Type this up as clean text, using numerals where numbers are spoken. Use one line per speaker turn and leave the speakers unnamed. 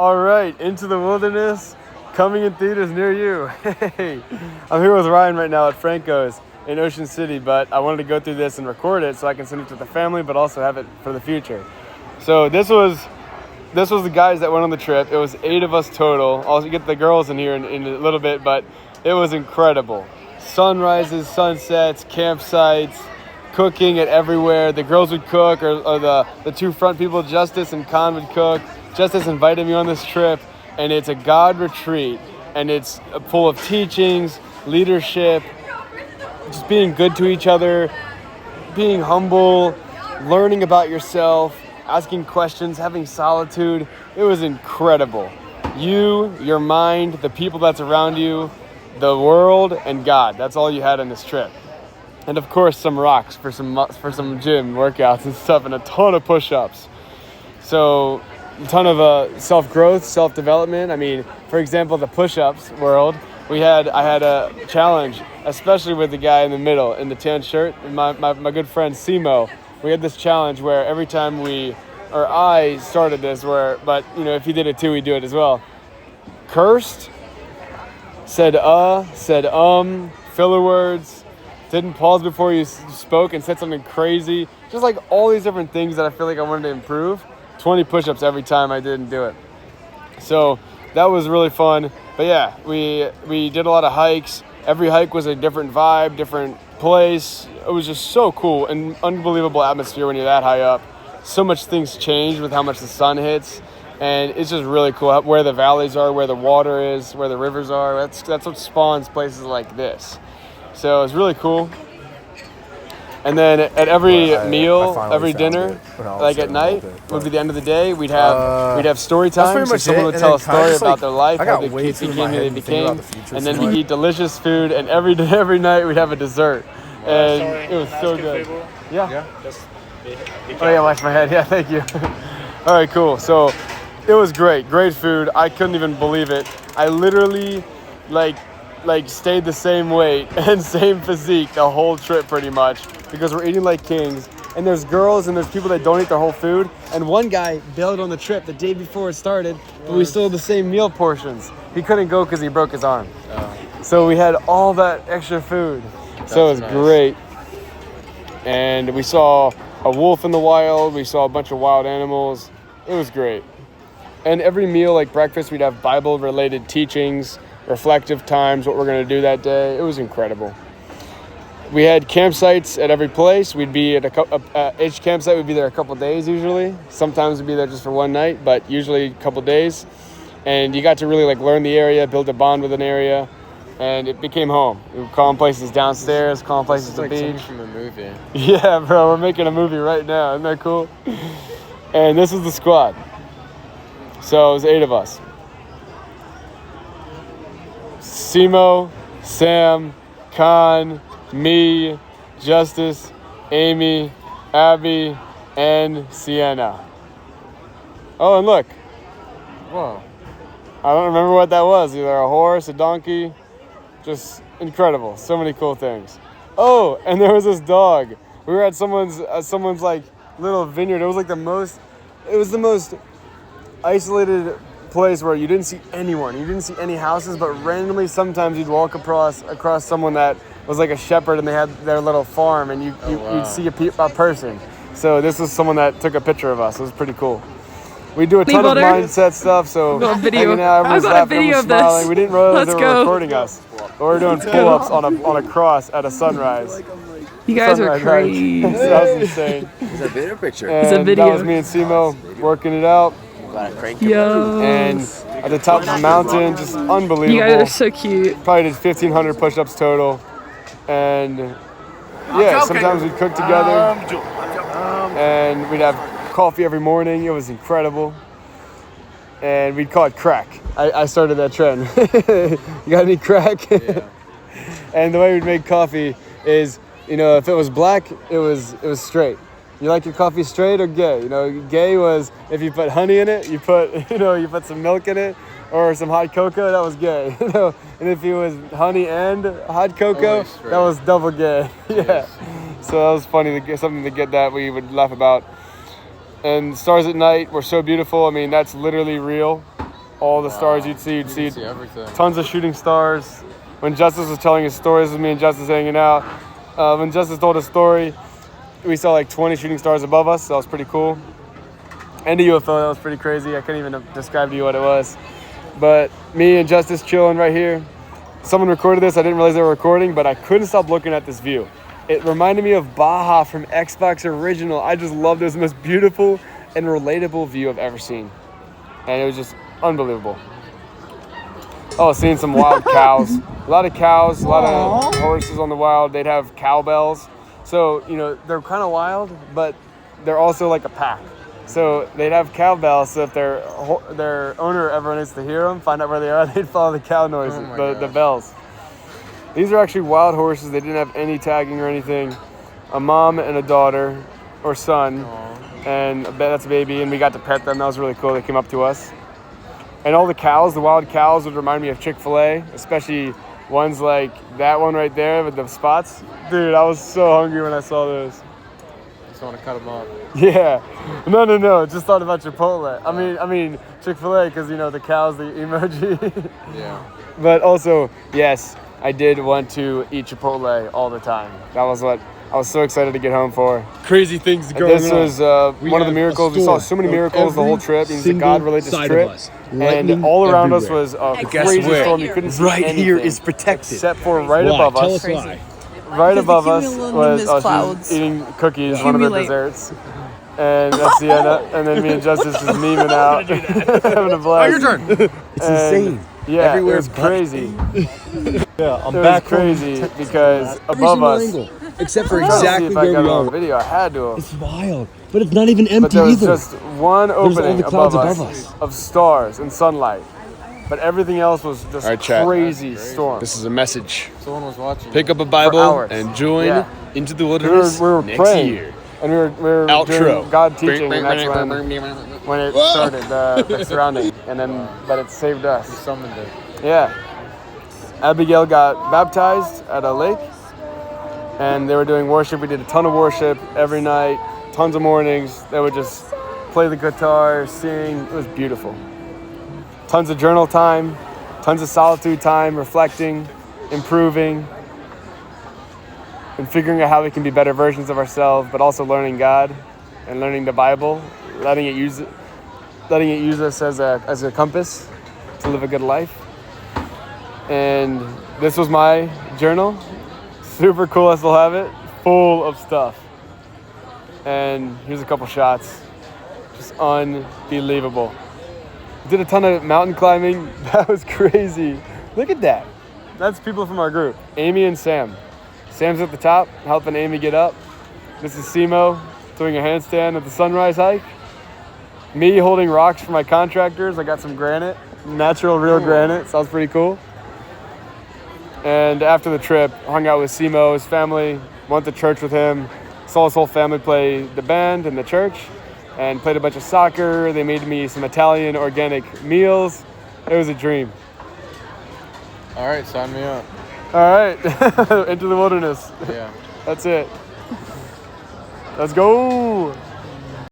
All right, Into the Wilderness, coming in theaters near you. Hey, I'm here with Ryan right now at Franco's in Ocean City, but I wanted to go through this and record it so I can send it to the family, but also have it for the future. So this was the guys that went on the trip. It was 8 of us total. I'll get the girls in here in a little bit, but it was incredible. Sunrises, sunsets, campsites, cooking at everywhere. The girls would cook, or the two front people, Justice and Khan, would cook. Justice invited me on this trip, and it's a God retreat, and it's full of teachings, leadership, just being good to each other, being humble, learning about yourself, asking questions, having solitude. It was incredible. You, your mind, the people that's around you, the world, and God. That's all you had on this trip. And of course, some rocks for some gym workouts and stuff, and a ton of push-ups. So a ton of self-growth, self-development. I mean, for example, the push-ups world, I had a challenge, especially with the guy in the middle in the tan shirt, and my good friend Simo. We had this challenge where every time I started this, but if he did it too, we'd do it as well. Cursed, said filler words, didn't pause before you spoke and said something crazy. Just like all these different things that I feel like I wanted to improve. 20 push-ups every time I didn't do it. So that was really fun. But yeah, we did a lot of hikes. Every hike was a different vibe, different place. It was just so cool and unbelievable atmosphere when you're that high up. So much things change with how much the sun hits. And it's just really cool where the valleys are, where the water is, where the rivers are. That's what spawns places like this. So it's really cool. And then at every meal, every dinner, like at night, would be the end of the day. We'd have story time. So someone would tell a story about their life, how they became who they became, and then we eat delicious food. And every night we'd have a dessert, and it was so good. Yeah. Oh yeah, wash my head. Yeah, thank you. All right, cool. So it was great food. I couldn't even believe it. I literally like stayed the same weight and same physique the whole trip pretty much, because we're eating like kings. And there's girls and there's people that don't eat their whole food. And one guy bailed on the trip the day before it started, but we still had the same meal portions. He couldn't go because he broke his arm. So we had all that extra food. So it was nice. Great. And we saw a wolf in the wild. We saw a bunch of wild animals. It was great. And every meal, like breakfast, we'd have Bible-related teachings, reflective times, what we're going to do that day. It was incredible. We had campsites at every place. We'd be at each campsite. We'd be there a couple days usually. Sometimes we'd be there just for one night, but usually a couple days. And you got to really learn the area, build a bond with an area, and it became home. We were calling places downstairs, calling places to the beach. Like from a movie. Yeah, bro, we're making a movie right now. Isn't that cool? And this is the squad. So it was 8 of us. Simo, Sam, Khan, me, Justice, Amy, Abby, and Sienna. Oh, and look. Whoa. I don't remember what that was. Either a horse, a donkey. Just incredible. So many cool things. Oh, and there was this dog. We were at someone's little vineyard. It was the most isolated place where you didn't see anyone. You didn't see any houses, but randomly sometimes you'd walk across someone that was like a shepherd and they had their little farm, and you'd see a person. So this was someone that took a picture of us. It was pretty cool. We do a ton of mindset stuff, so hanging out, everyone's laughing, everyone's smiling. We didn't realize they were recording us. But we're doing pull-ups on a cross at a sunrise.
You guys are crazy.
That was insane.
It's a video picture.
It's a video.
That was me and Simo working it out.
Yo.
And at the top of the mountain, just unbelievable.
You guys are so cute.
Probably did 1,500 push-ups total. And yeah, sometimes we'd cook together. And we'd have coffee every morning. It was incredible. And we'd call it crack. I started that trend. You got any crack? Yeah. And the way we'd make coffee is, if it was black, it was straight. You like your coffee straight or gay? Gay was if you put honey in it, you put some milk in it, or some hot cocoa, that was gay. And if it was honey and hot cocoa, that was double gay. Yeah. So that was funny to get something to get that we would laugh about. And stars at night were so beautiful. I mean, that's literally real. all the stars you'd see. You'd see
everything.
tons of shooting stars. When Justice was telling his stories, this was me and Justice hanging out. When Justice told his story, we saw like 20 shooting stars above us. So that was pretty cool. And a UFO, that was pretty crazy. I couldn't even describe to you what it was. But me and Justice chilling right here. Someone recorded this. I didn't realize they were recording, but I couldn't stop looking at this view. It reminded me of Baja from Xbox Original. I just loved it. It was the most beautiful and relatable view I've ever seen. And it was just unbelievable. Oh, seeing some wild cows. A lot of cows, a lot of horses on the wild. They'd have cowbells. So, you know, they're kind of wild, but they're also like a pack. So they'd have cowbells, so if their owner ever needs to hear them, find out where they are, they'd follow the cow noises, the bells. These are actually wild horses. They didn't have any tagging or anything. A mom and a daughter, or son, and that's a baby, and we got to pet them. That was really cool. They came up to us. And all the cows, the wild cows, would remind me of Chick-fil-A, especially ones like that one right there with the spots. Dude, I was so hungry when I saw those.
Just want to cut them up.
Yeah. No. Just thought about Chipotle. I mean Chick-fil-A, because, you know, the cows, the emoji.
Yeah.
But also, yes, I did want to eat Chipotle all the time. That was what I was so excited to get home for.
Crazy things going on.
This was one of the miracles. We saw so many miracles the whole trip. It was a God-religious trip. And all around us was a crazy storm. You couldn't see anything.
Here is protected.
Except for right above
Tell
us.
us why.
Right above us was
clouds.
she was eating cookies, one of the
Accumulate.
desserts. And that's Sienna. And then me and Justice just memeing out, having a blast.
Your turn.
It's insane.
Yeah,
Everywhere's
it was crazy.
Yeah, I'm
It was
back
crazy because
every
above
single
us,
angle, except for
I'm trying to see
exactly
if I
where
got
we
it on
are.
video. I had to.
It's wild, but it's not even empty
But there was
either.
just one
all
opening
the clouds
above
above
us
us.
of stars and sunlight. But everything else was just
All right, chat.
crazy storm.
This is a message.
Someone was watching.
Pick up a Bible
hours.
and join
Yeah.
into the
We
wilderness
were
next
praying.
year.
And we were
Outro.
doing God teaching, and that's when it started, the surrounding. But it saved
You
us.
summoned it.
Yeah. Abigail got baptized at a lake, and they were doing worship. We did a ton of worship every night, tons of mornings. They would just play the guitar, sing. It was beautiful. Tons of journal time, tons of solitude time, reflecting, improving, and figuring out how we can be better versions of ourselves, but also learning God and learning the Bible, letting it use us as a compass to live a good life. And this was my journal. Super cool, I still have it. Full of stuff. And here's a couple shots. Just unbelievable. Did a ton of mountain climbing. That was crazy. Look at that. That's people from our group. Amy and Sam. Sam's at the top, helping Amy get up. This is Simo doing a handstand at the sunrise hike. Me holding rocks for my contractors. I got some granite, natural, real granite. Sounds pretty cool. And after the trip, hung out with Simo, his family, went to church with him, saw his whole family play the band in the church, and played a bunch of soccer. They made me some Italian organic meals. It was a dream.
All right, sign me up.
All right, into the wilderness.
Yeah.
That's it. Let's go.